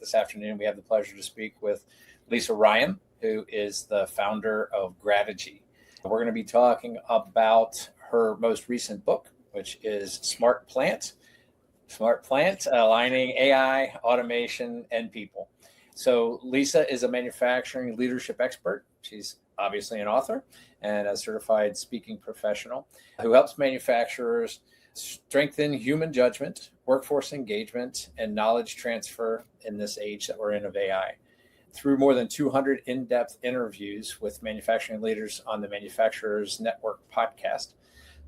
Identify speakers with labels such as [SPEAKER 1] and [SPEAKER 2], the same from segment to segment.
[SPEAKER 1] This afternoon, we have the pleasure to speak with Lisa Ryan, who is the founder of Grategy. We're going to be talking about her most recent book, which is Smart Plant, aligning AI, automation, and people. So Lisa is a manufacturing leadership expert. She's obviously an author and a certified speaking professional who helps manufacturers strengthen human judgment, workforce engagement, and knowledge transfer in this age that we're in of AI. Through more than 200 in-depth interviews with manufacturing leaders on the Manufacturers Network podcast,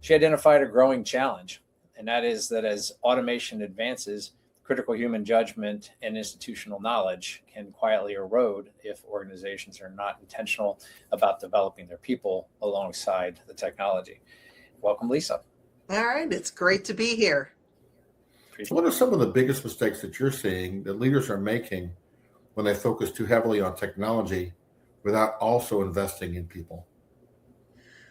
[SPEAKER 1] she identified a growing challenge, and that is that as automation advances, critical human judgment and institutional knowledge can quietly erode if organizations are not intentional about developing their people alongside the technology. Welcome, Lisa.
[SPEAKER 2] All right, it's great to be here.
[SPEAKER 3] So what are some of the biggest mistakes that you're seeing that leaders are making when they focus too heavily on technology without also investing in people?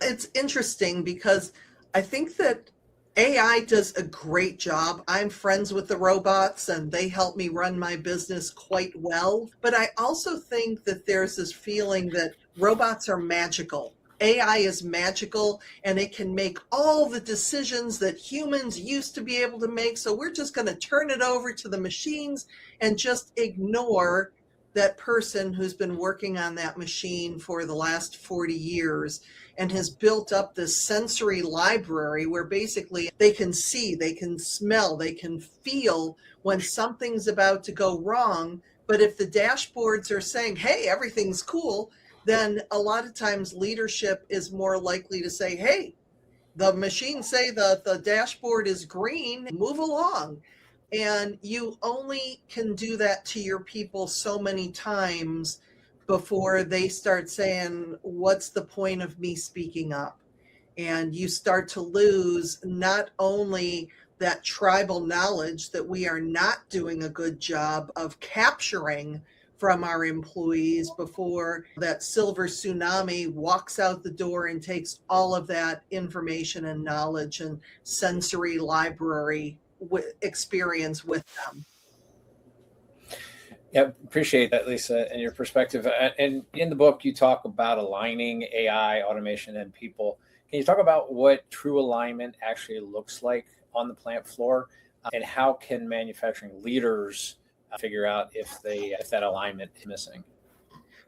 [SPEAKER 2] It's interesting because I think that AI does a great job. I'm friends with the robots and they help me run my business quite well. But I also think that there's this feeling that robots are magical. AI is magical and it can make all the decisions that humans used to be able to make. So we're just going to turn it over to the machines and just ignore that person who's been working on that machine for the last 40 years and has built up this sensory library where basically they can see, they can smell, they can feel when something's about to go wrong. But if the dashboards are saying, hey, everything's cool, then a lot of times leadership is more likely to say, hey, the machines say the dashboard is green, move along. And you only can do that to your people so many times before they start saying, what's the point of me speaking up? And you start to lose not only that tribal knowledge that we are not doing a good job of capturing from our employees before that silver tsunami walks out the door and takes all of that information and knowledge and sensory library experience with them.
[SPEAKER 1] Yeah, appreciate that, Lisa, and your perspective. And in the book, you talk about aligning AI, automation, and people. Can you talk about what true alignment actually looks like on the plant floor, and how can manufacturing leaders figure out if that alignment is missing?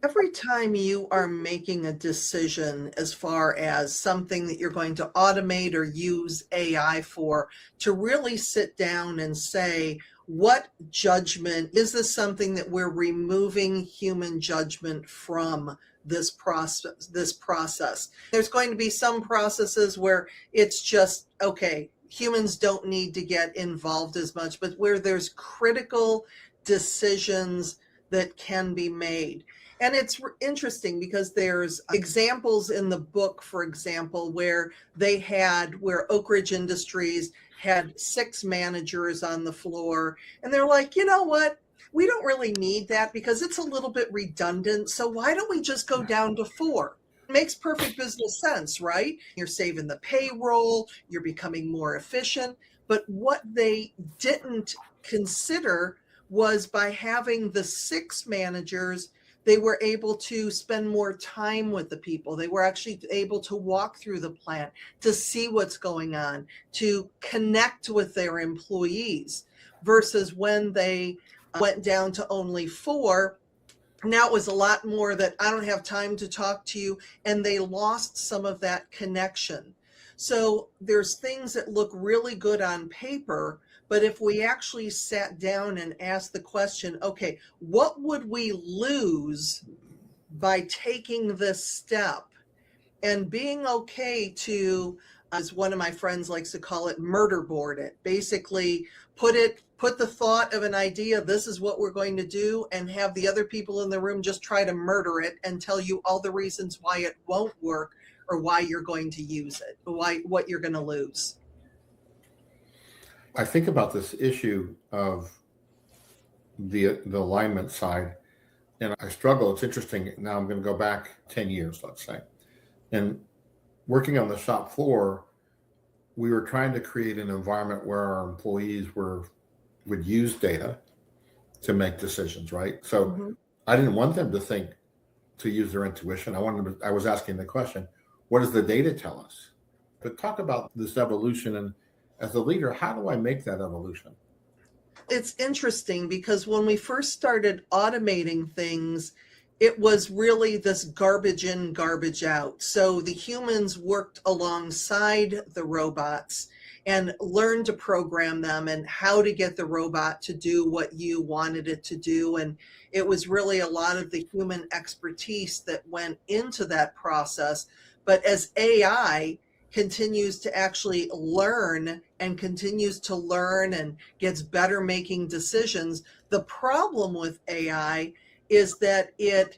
[SPEAKER 2] Every time you are making a decision as far as something that you're going to automate or use AI for, to really sit down and say, what judgment, is this something that we're removing human judgment from this process? There's going to be some processes where it's just, okay, humans don't need to get involved as much, but where there's critical decisions that can be made. And it's interesting because there's examples in the book, for example, where Oak Ridge Industries had 6 managers on the floor. And they're like, you know what? We don't really need that because it's a little bit redundant. So why don't we just go down to 4? It makes perfect business sense, right? You're saving the payroll, you're becoming more efficient. But what they didn't consider was by having the 6 managers, they were able to spend more time with the people. They were actually able to walk through the plant, to see what's going on, to connect with their employees, versus when they went down to only 4. Now it was a lot more that I don't have time to talk to you, and they lost some of that connection. So there's things that look really good on paper, but if we actually sat down and asked the question, okay, what would we lose by taking this step? And being okay to, as one of my friends likes to call it, murder board it. Basically, put the thought of an idea, this is what we're going to do, and have the other people in the room just try to murder it and tell you all the reasons why it won't work or why you're going to use it, what you're going to lose.
[SPEAKER 3] I think about this issue of the alignment side, and I struggle. It's interesting. Now I'm going to go back 10 years, let's say. And working on the shop floor, we were trying to create an environment where our employees would use data to make decisions, right? So
[SPEAKER 2] Mhm.
[SPEAKER 3] I didn't want them to think to use their intuition. I was asking the question, what does the data tell us? But talk about this evolution, and as a leader, how do I make that evolution?
[SPEAKER 2] It's interesting because when we first started automating things, it was really this garbage in, garbage out. So the humans worked alongside the robots and learned to program them and how to get the robot to do what you wanted it to do. And it was really a lot of the human expertise that went into that process. But as AI continues to actually learn and continues to learn and gets better making decisions. The problem with AI is that it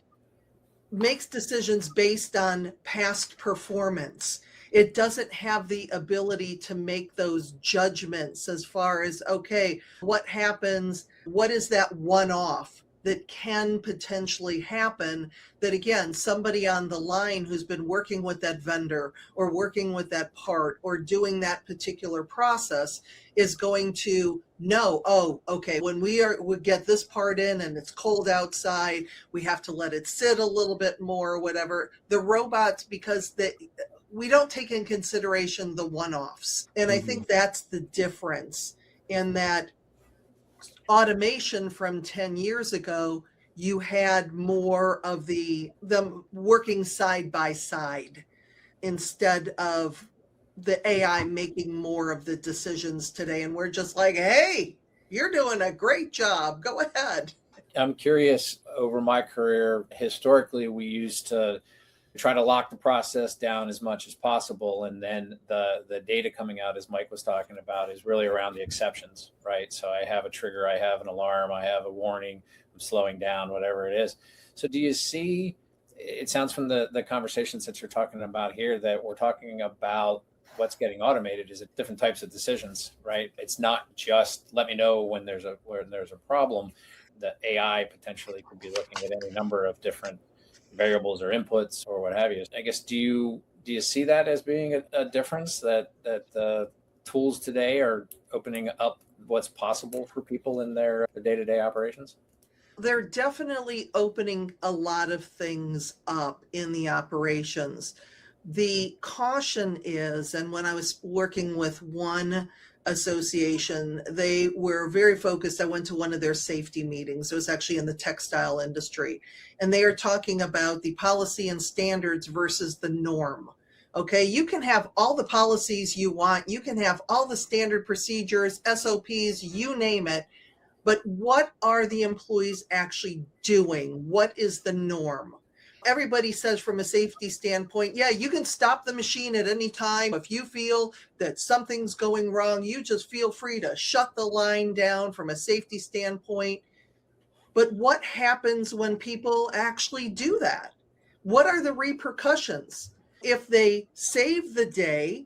[SPEAKER 2] makes decisions based on past performance. It doesn't have the ability to make those judgments as far as, okay, what happens? What is that one off that can potentially happen? That again, somebody on the line who's been working with that vendor or working with that part or doing that particular process is going to know, oh, okay, when we get this part in and it's cold outside, we have to let it sit a little bit more or whatever. The robots, because we don't take in consideration the one-offs. And I
[SPEAKER 3] Mhm.
[SPEAKER 2] think that's the difference in that automation from 10 years ago, you had more of them working side by side instead of the AI making more of the decisions today. And we're just like, hey, you're doing a great job. Go ahead.
[SPEAKER 1] I'm curious, over my career, historically, we used to try to lock the process down as much as possible. And then the data coming out, as Mike was talking about, is really around the exceptions, right? So I have a trigger, I have an alarm, I have a warning, I'm slowing down, whatever it is. So do you see, it sounds from the conversations that you're talking about here that we're talking about what's getting automated is it different types of decisions, right? It's not just let me know when there's a problem. The AI potentially could be looking at any number of different variables or inputs or what have you. I guess do you see that as being a difference that the tools today are opening up what's possible for people in their day-to-day operations?
[SPEAKER 2] They're definitely opening a lot of things up in the operations. The caution is, and when I was working with one association, they were very focused. I went to one of their safety meetings. It was actually in the textile industry. And they are talking about the policy and standards versus the norm. Okay, you can have all the policies you want, you can have all the standard procedures, SOPs, you name it. But what are the employees actually doing? What is the norm? Everybody says from a safety standpoint, yeah, you can stop the machine at any time. If you feel that something's going wrong, you just feel free to shut the line down from a safety standpoint. But what happens when people actually do that? What are the repercussions? If they save the day,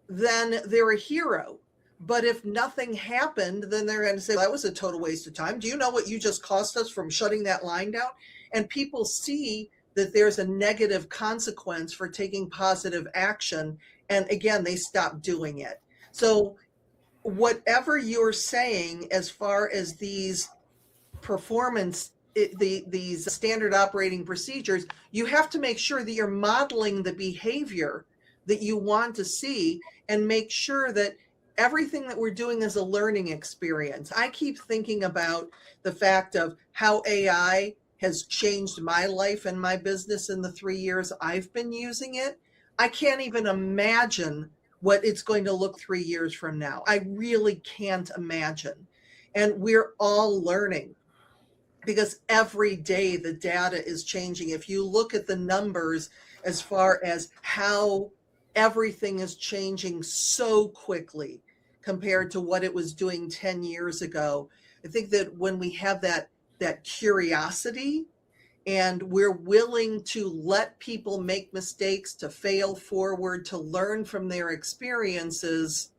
[SPEAKER 2] then they're a hero. But if nothing happened, then they're going to say, that was a total waste of time. Do you know what you just cost us from shutting that line down? And people see that there's a negative consequence for taking positive action. And again, they stop doing it. So, whatever you're saying as far as these performance, these standard operating procedures, you have to make sure that you're modeling the behavior that you want to see and make sure that everything that we're doing is a learning experience. I keep thinking about the fact of how AI has changed my life and my business in the 3 years I've been using it. I can't even imagine what it's going to look 3 years from now. I really can't imagine. And we're all learning because every day the data is changing. If you look at the numbers as far as how everything is changing so quickly compared to what it was doing 10 years ago, I think that when we have that curiosity and we're willing to let people make mistakes, to fail forward, to learn from their experiences,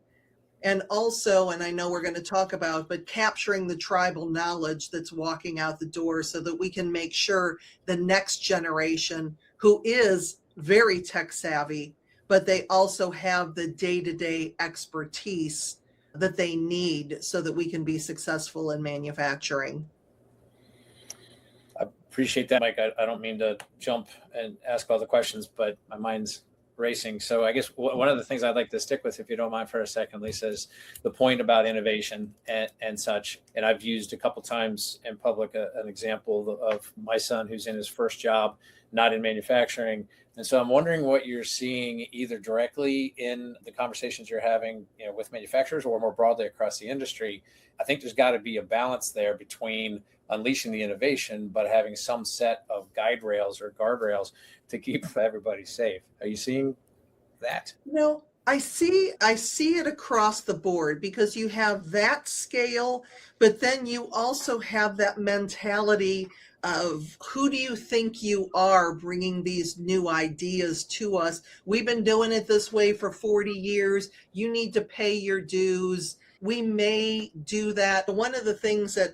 [SPEAKER 2] and also, and I know we're going to talk about, but capturing the tribal knowledge that's walking out the door so that we can make sure the next generation who is very tech savvy, but they also have the day-to-day expertise that they need so that we can be successful in manufacturing.
[SPEAKER 1] Appreciate that, Mike. I don't mean to jump and ask all the questions, but my mind's racing. So I guess one of the things I'd like to stick with, if you don't mind for a second, Lisa, is the point about innovation and such. And I've used a couple times in public an example of my son who's in his first job, not in manufacturing. And so I'm wondering what you're seeing either directly in the conversations you're having, with manufacturers or more broadly across the industry. I think there's got to be a balance there between unleashing the innovation, but having some set of guide rails or guardrails to keep everybody safe. Are you seeing that?
[SPEAKER 2] No, I see it across the board, because you have that scale, but then you also have that mentality of who do you think you are bringing these new ideas to us? We've been doing it this way for 40 years. You need to pay your dues. We may do that. One of the things that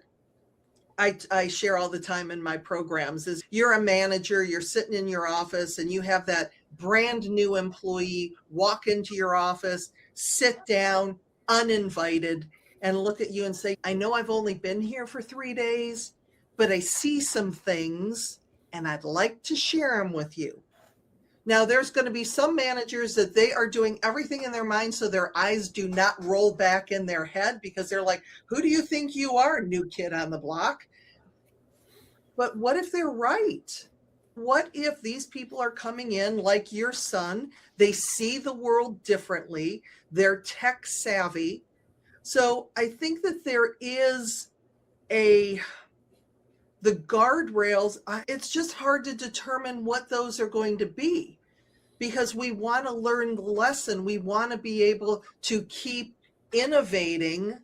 [SPEAKER 2] I share all the time in my programs is you're a manager, you're sitting in your office, and you have that brand new employee walk into your office, sit down uninvited, and look at you and say, I know I've only been here for 3 days, but I see some things and I'd like to share them with you. Now, there's going to be some managers that they are doing everything in their mind so their eyes do not roll back in their head, because they're like, who do you think you are, new kid on the block? But what if they're right? What if these people are coming in like your son? They see the world differently. They're tech savvy. So I think that there is the guardrails. It's just hard to determine what those are going to be, because we want to learn the lesson. We want to be able to keep innovating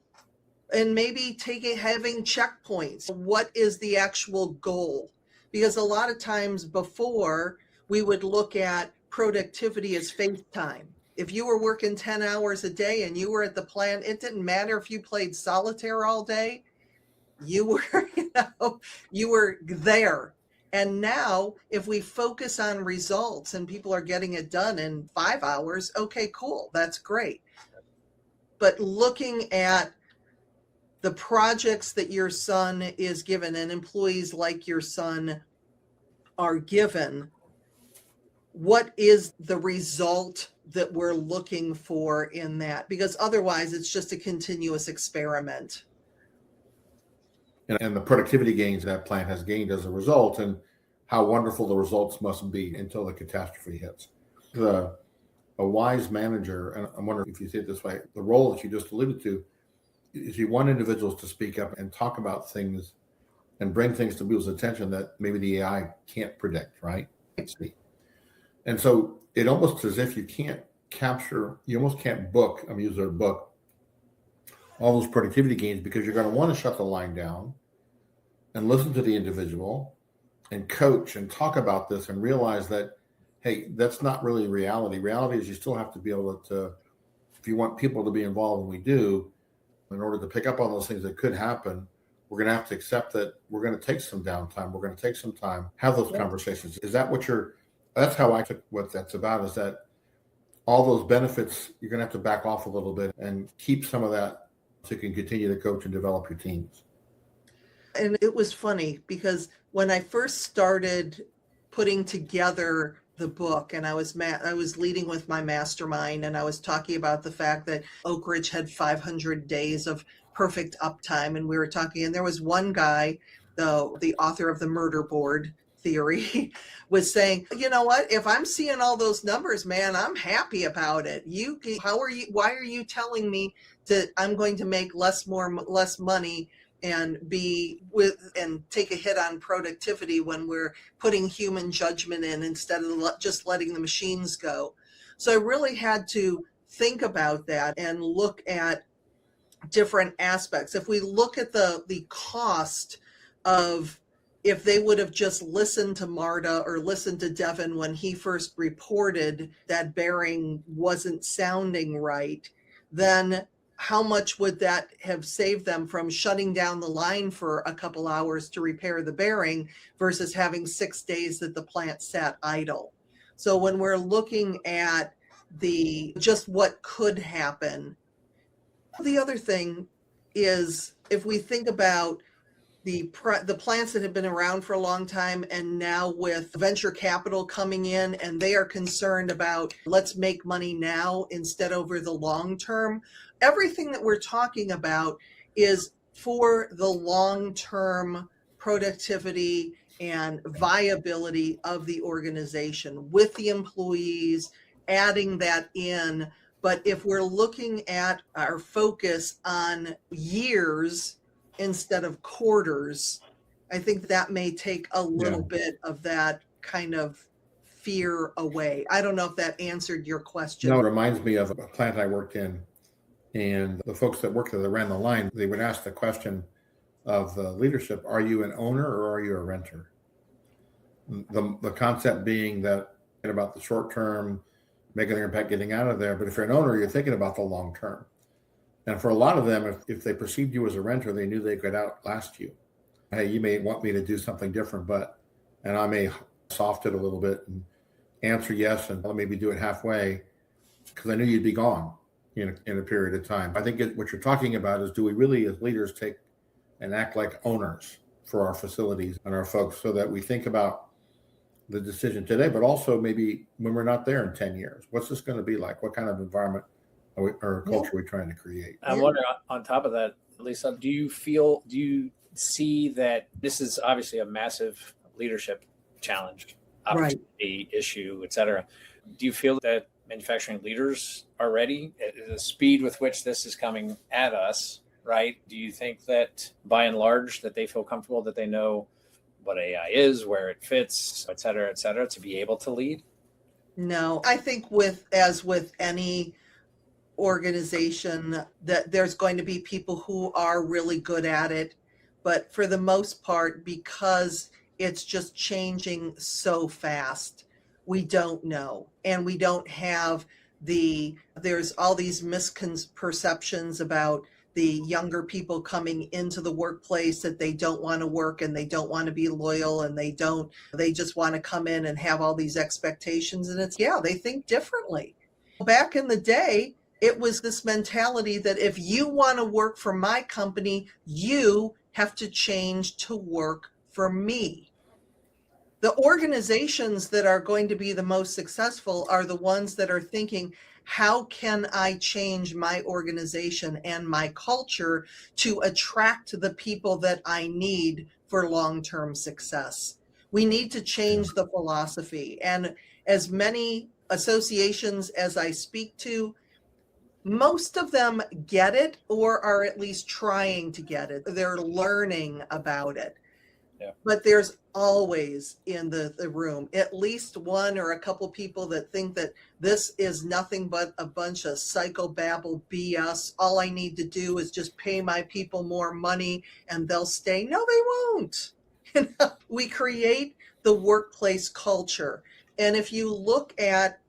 [SPEAKER 2] and maybe having checkpoints. What is the actual goal? Because a lot of times before, we would look at productivity as face time. If you were working 10 hours a day and you were at the plant, it didn't matter if you played solitaire all day. You were there. And now if we focus on results and people are getting it done in 5 hours, okay, cool. That's great. But looking at the projects that your son is given and employees like your son are given, what is the result that we're looking for in that? Because otherwise it's just a continuous experiment.
[SPEAKER 3] And the productivity gains that plant has gained as a result, and how wonderful the results must be until the catastrophe hits. A wise manager, and I'm wondering if you see it this way, the role that you just alluded to is you want individuals to speak up and talk about things and bring things to people's attention that maybe the AI can't predict, right? And so it almost as if you almost can't book, I'm using a book, all those productivity gains, because you're going to want to shut the line down and listen to the individual and coach and talk about this and realize that, hey, that's not really reality. Reality is you still have to be able to, if you want people to be involved, and we do, in order to pick up on those things that could happen, we're going to have to accept that we're going to take some downtime. We're going to take some time, have those conversations. Is that that's how I took what that's about, is that all those benefits, you're going to have to back off a little bit and keep some of that so you can continue to coach and develop your teams.
[SPEAKER 2] And it was funny because when I first started putting together the book, and I was leading with my mastermind, and I was talking about the fact that Oak Ridge had 500 days of perfect uptime, and we were talking, and there was one guy, the author of the murder board theory, was saying, you know what, if I'm seeing all those numbers, man, I'm happy about it. Why are you telling me that I'm going to make less money and take a hit on productivity when we're putting human judgment in instead of just letting the machines go? So I really had to think about that and look at different aspects. If we look at the cost of, if they would have just listened to Marta or listened to Devin when he first reported that bearing wasn't sounding right, then how much would that have saved them from shutting down the line for a couple hours to repair the bearing versus having 6 days that the plant sat idle? So when we're looking at just what could happen, the other thing is, if we think about the plants that have been around for a long time, and now with venture capital coming in, and they are concerned about let's make money now instead over the long term. Everything that we're talking about is for the long term productivity and viability of the organization with the employees, adding that in. But if we're looking at our focus on years instead of quarters, I think that may take a little bit of that kind of fear away. I don't know if that answered your question.
[SPEAKER 3] No, it reminds me of a plant I worked in, and the folks that worked there that ran the line, they would ask the question of the leadership, are you an owner or are you a renter? The concept being that about the short term, making their impact, getting out of there. But if you're an owner, you're thinking about the long term. And for a lot of them, if they perceived you as a renter, they knew they could outlast you. Hey, you may want me to do something different, and I may soft it a little bit and answer yes, and maybe do it halfway because I knew you'd be gone in a period of time. I think what you're talking about is, do we really as leaders take and act like owners for our facilities and our folks, so that we think about the decision today, but also maybe when we're not there in 10 years, what's this going to be like? What kind of environment or culture are we trying to create?
[SPEAKER 1] I'm wondering, on top of that, Lisa, do you see that this is obviously a massive leadership challenge, opportunity, issue, et cetera? Do you feel that manufacturing leaders are ready at the speed with which this is coming at us, right? Do you think that by and large that they feel comfortable, that they know what AI is, where it fits, et cetera, to be able to lead?
[SPEAKER 2] No, I think as with any organization, that there's going to be people who are really good at it. But for the most part, because it's just changing so fast, we don't know. And we don't have there's all these misconceptions about the younger people coming into the workplace, that they don't want to work and they don't want to be loyal and they just want to come in and have all these expectations. And they think differently. Back in the day, it was this mentality that if you want to work for my company, you have to change to work for me. The organizations that are going to be the most successful are the ones that are thinking, how can I change my organization and my culture to attract the people that I need for long-term success? We need to change the philosophy. And as many associations as I speak to, most of them get it, or are at least trying to get it. They're learning about it.
[SPEAKER 1] Yeah.
[SPEAKER 2] But there's always in the room at least one or a couple people that think that this is nothing but a bunch of psychobabble BS. All I need to do is just pay my people more money and they'll stay. No, they won't. We create the workplace culture. And if you look at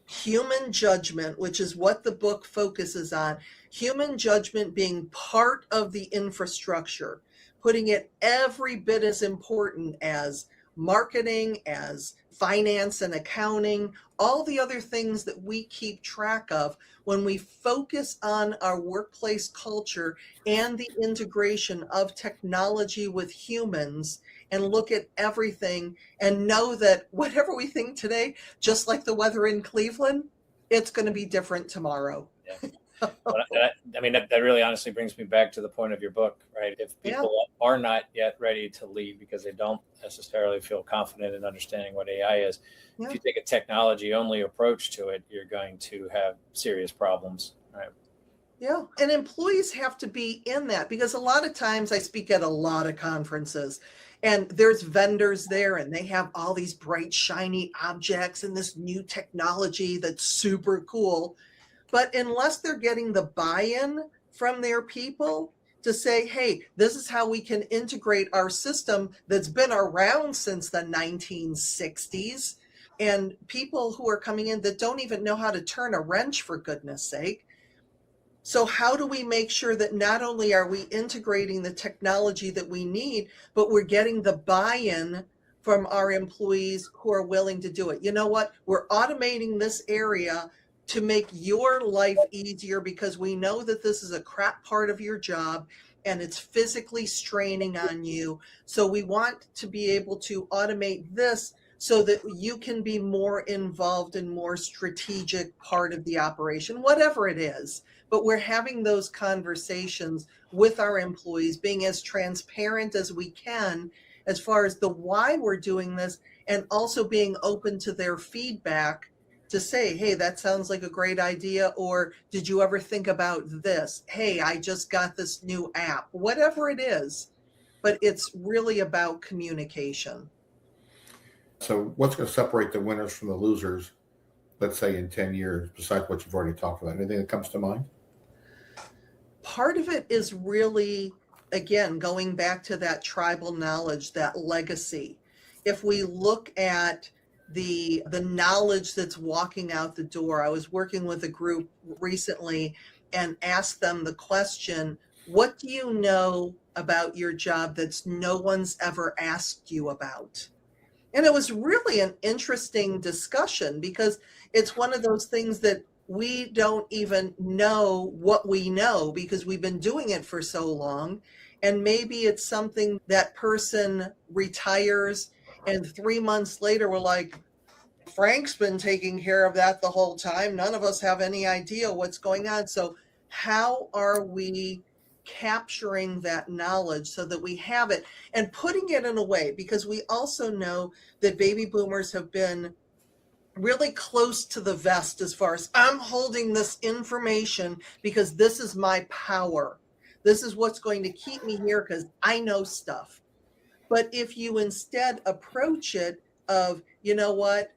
[SPEAKER 2] human judgment, which is what the book focuses on, human judgment being part of the infrastructure, putting it every bit as important as marketing, as finance and accounting, all the other things that we keep track of. When we focus on our workplace culture and the integration of technology with humans, and look at everything and know that whatever we think today, just like the weather in Cleveland, it's going to be different tomorrow.
[SPEAKER 1] Yeah. I mean, that really honestly brings me back to the point of your book, right? If people are not yet ready to lead because they don't necessarily feel confident in understanding what AI is, if you take a technology only approach to it, you're going to have serious problems, right?
[SPEAKER 2] Yeah. And employees have to be in that, because a lot of times I speak at a lot of conferences and there's vendors there and they have all these bright, shiny objects and this new technology that's super cool. But unless they're getting the buy-in from their people to say, hey, this is how we can integrate our system that's been around since the 1960s, and people who are coming in that don't even know how to turn a wrench, for goodness sake. So how do we make sure that not only are we integrating the technology that we need, but we're getting the buy-in from our employees who are willing to do it? You know what? We're automating this area to make your life easier because we know that this is a crap part of your job and it's physically straining on you. So we want to be able to automate this so that you can be more involved in more strategic part of the operation, whatever it is. But we're having those conversations with our employees, being as transparent as we can as far as the why we're doing this, and also being open to their feedback to say, hey, that sounds like a great idea, or did you ever think about this? Hey, I just got this new app, whatever it is. But it's really about communication.
[SPEAKER 3] So what's going to separate the winners from the losers, let's say in 10 years, besides what you've already talked about? Anything that comes to mind?
[SPEAKER 2] Part of it is really, again, going back to that tribal knowledge, that legacy. If we look at the knowledge that's walking out the door, I was working with a group recently and asked them the question, what do you know about your job that's no one's ever asked you about? And it was really an interesting discussion because it's one of those things that we don't even know what we know because we've been doing it for so long. And maybe it's something that person retires, and 3 months later, we're like, Frank's been taking care of that the whole time. None of us have any idea what's going on. So, how are we capturing that knowledge so that we have it and putting it in a way? Because we also know that baby boomers have been really close to the vest as far as I'm holding this information because this is my power. This is what's going to keep me here because I know stuff. But if you instead approach it of, you know what,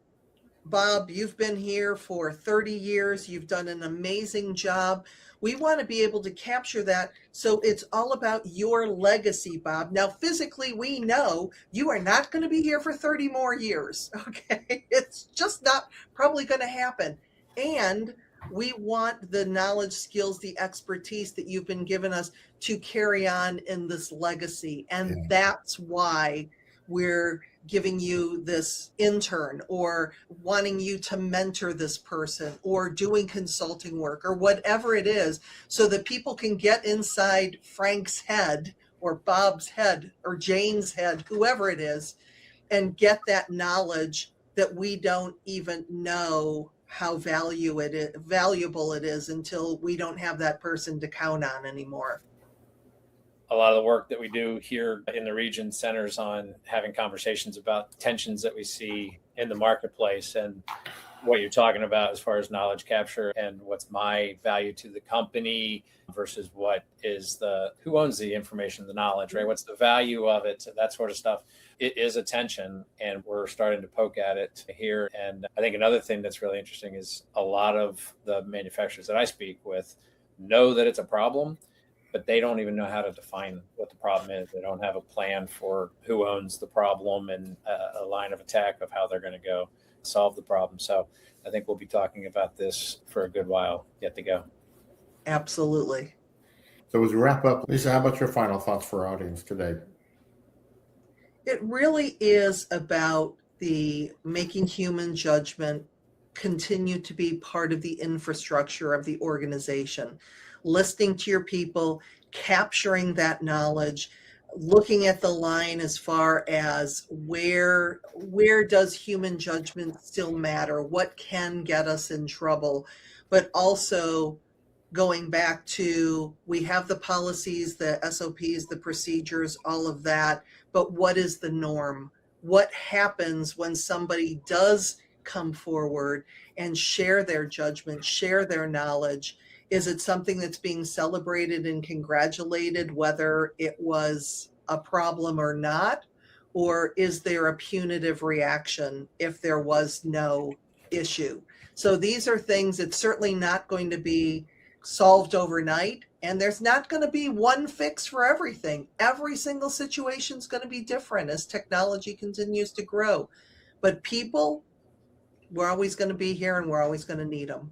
[SPEAKER 2] Bob, you've been here for 30 years. You've done an amazing job. We want to be able to capture that. So it's all about your legacy, Bob. Now, physically, we know you are not going to be here for 30 more years. Okay. It's just not probably going to happen. And we want the knowledge, skills, the expertise that you've been given us to carry on in this legacy. And that's why we're giving you this intern or wanting you to mentor this person or doing consulting work or whatever it is so that people can get inside Frank's head or Bob's head or Jane's head, whoever it is, and get that knowledge that we don't even know how valuable it is until we don't have that person to count on anymore.
[SPEAKER 1] A lot of the work that we do here in the region centers on having conversations about tensions that we see in the marketplace and what you're talking about as far as knowledge capture and what's my value to the company versus what is who owns the information, the knowledge, right? What's the value of it, that sort of stuff. It is a tension, and we're starting to poke at it here. And I think another thing that's really interesting is a lot of the manufacturers that I speak with know that it's a problem, but they don't even know how to define what the problem is. They don't have a plan for who owns the problem and a line of attack of how they're going to go solve the problem. So I think we'll be talking about this for a good while yet to go.
[SPEAKER 2] Absolutely.
[SPEAKER 3] So as we wrap up, Lisa, how about your final thoughts for our audience today?
[SPEAKER 2] It really is about the making human judgment continue to be part of the infrastructure of the organization, listening to your people, capturing that knowledge, looking at the line as far as where does human judgment still matter, what can get us in trouble, but also going back to, we have the policies, the SOPs, the procedures, all of that, but what is the norm? What happens when somebody does come forward and share their judgment, share their knowledge? Is it something that's being celebrated and congratulated, whether it was a problem or not? Or is there a punitive reaction if there was no issue? So these are things that's certainly not going to be solved overnight, and there's not going to be one fix for everything. Every single situation is going to be different as technology continues to grow. But people, we're always going to be here and we're always going to need them.